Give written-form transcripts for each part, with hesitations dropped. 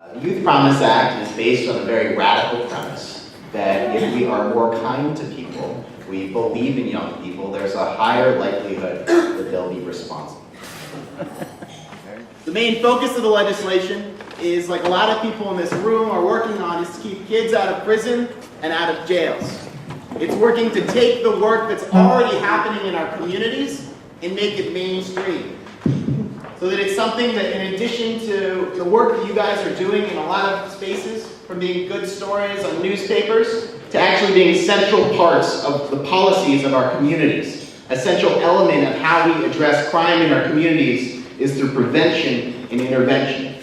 The Youth Promise Act is based on a very radical premise that if we are more kind to people, we believe in young people, there's a higher likelihood that they'll be responsible. The main focus of the legislation is, like a lot of people in this room are working on, is to keep kids out of prison and out of jails. It's working to take the work that's already happening in our communities and make it mainstream. So that it's something that, in addition to the work that you guys are doing in a lot of spaces, from being good stories on newspapers, to actually being central parts of the policies of our communities. A central element of how we address crime in our communities is through prevention and intervention.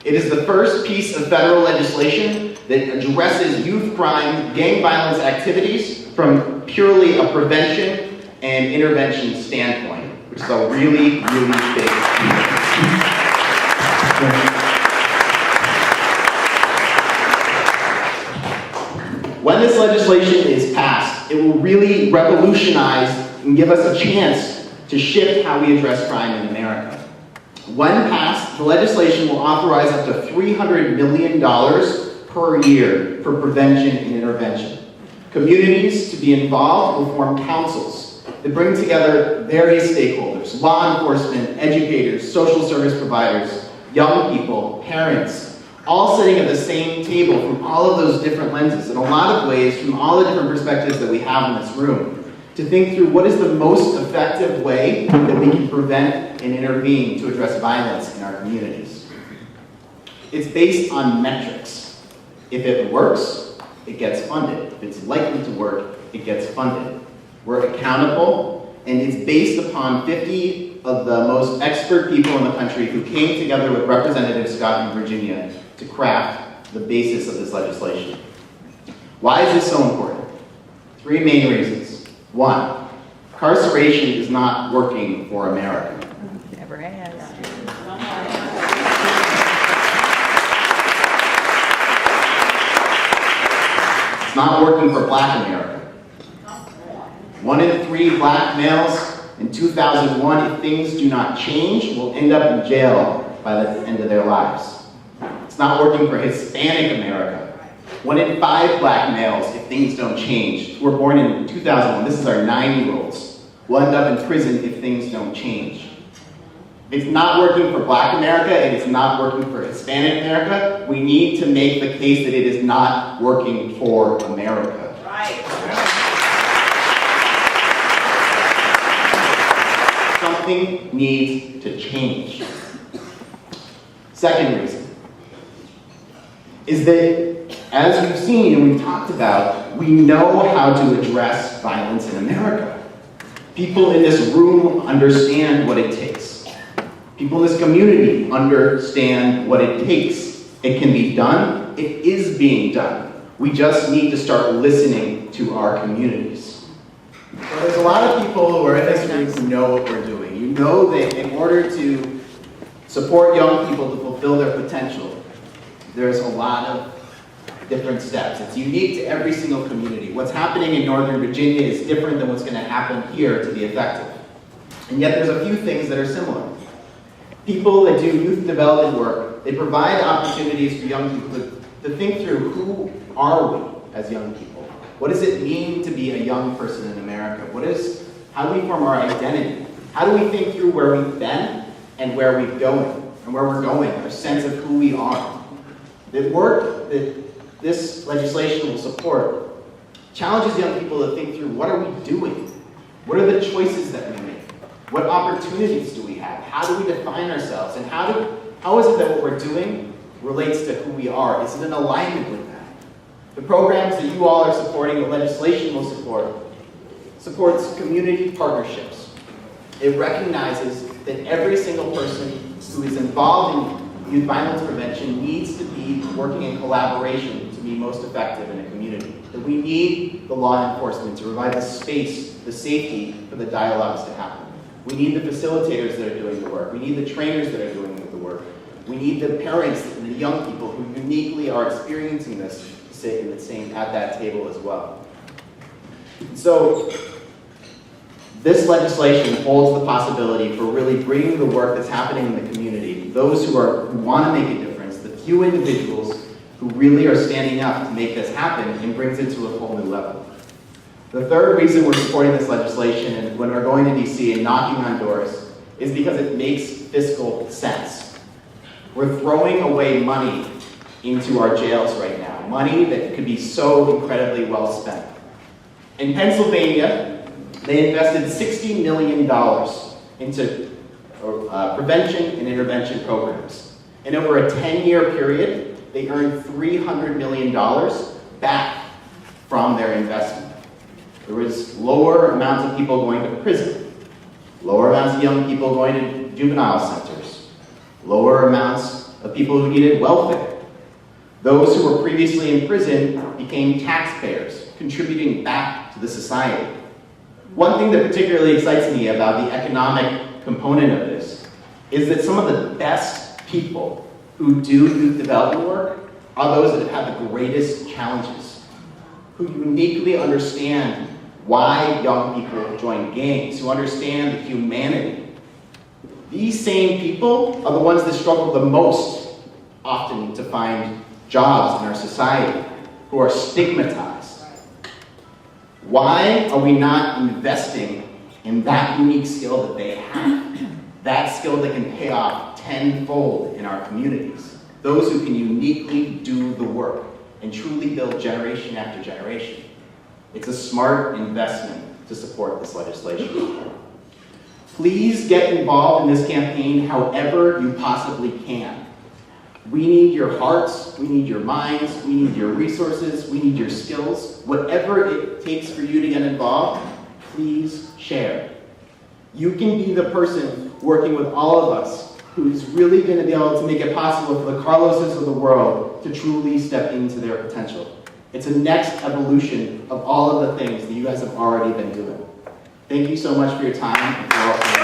It is the first piece of federal legislation that addresses youth crime, gang violence activities from purely a prevention and intervention standpoint, which is a really, really big deal. When this legislation is passed, it will really revolutionize and give us a chance to shift how we address crime in America. When passed, the legislation will authorize up to $300 million per year for prevention and intervention. Communities to be involved will form councils that bring together various stakeholders, law enforcement, educators, social service providers, young people, parents, all sitting at the same table from all of those different lenses, in a lot of ways, from all the different perspectives that we have in this room, to think through what is the most effective way that we can prevent and intervene to address violence in our communities. It's based on metrics. If it works, it gets funded. If it's likely to work, it gets funded. We're accountable, and it's based upon 50 of the most expert people in the country who came together with Representative Scott in Virginia to craft the basis of this legislation. Why is this so important? 3 main reasons. 1, incarceration is not working for America. Never has. It's not working for Black America. 1 in 3 Black males in 2001, if things do not change, will end up in jail by the end of their lives. It's not working for Hispanic America. 1 in 5 Black males, if things don't change, who were born in 2001, this is our 9-year-olds, will end up in prison if things don't change. It's not working for Black America, and it's not working for Hispanic America. We need to make the case that it is not working for America. Right. Something needs to change. Second reason is that, as we've seen and we've talked about, we know how to address violence in America. People in this room understand what it takes. People in this community understand what it takes. It can be done. It is being done. We just need to start listening to our communities. So there's a lot of people who are in this room who know what we're doing. You know that in order to support young people to fulfill their potential, there's a lot of different steps. It's unique to every single community. What's happening in Northern Virginia is different than what's going to happen here to be effective. And yet there's a few things that are similar. People that do youth development work, they provide opportunities for young people to think through, who are we as young people? What does it mean to be a young person in America? How do we form our identity? How do we think through where we've been and where we're going, our sense of who we are? The work that this legislation will support challenges young people to think through, what are we doing? What are the choices that we make? What opportunities do we have? How do we define ourselves? And how is it that what we're doing relates to who we are? Is it in alignment with that? The programs that you all are supporting, the legislation will support, supports community partnerships. It recognizes that every single person who is involved in youth violence prevention needs to be working in collaboration to be most effective in a community. That we need the law enforcement to provide the space, the safety for the dialogues to happen. We need the facilitators that are doing the work. We need the trainers that are doing the work. We need the parents and the young people who uniquely are experiencing this to sit at that table as well. So this legislation holds the possibility for really bringing the work that's happening in the community, those who want to make a difference, the few individuals who really are standing up to make this happen and brings it to a whole new level. The third reason we're supporting this legislation and when we're going to DC and knocking on doors is because it makes fiscal sense. We're throwing away money into our jails right now, money that could be so incredibly well spent. In Pennsylvania, they invested $60 million into prevention and intervention programs. And over a 10-year period, they earned $300 million back from their investment. There was lower amounts of people going to prison, lower amounts of young people going to juvenile centers, lower amounts of people who needed welfare. Those who were previously in prison became taxpayers, contributing back to the society. One thing that particularly excites me about the economic component of this is that some of the best people who do youth development work are those that have had the greatest challenges, who uniquely understand why young people join gangs, who understand the humanity. These same people are the ones that struggle the most often to find jobs in our society, who are stigmatized. Why are we not investing in that unique skill that they have? That skill that can pay off tenfold in our communities. Those who can uniquely do the work and truly build generation after generation. It's a smart investment to support this legislation. Please get involved in this campaign however you possibly can. We need your hearts, we need your minds, we need your resources, we need your skills. Whatever it takes for you to get involved, please share. You can be the person working with all of us who's really going to be able to make it possible for the Carloses of the world to truly step into their potential. It's a next evolution of all of the things that you guys have already been doing. Thank you so much for your time and for all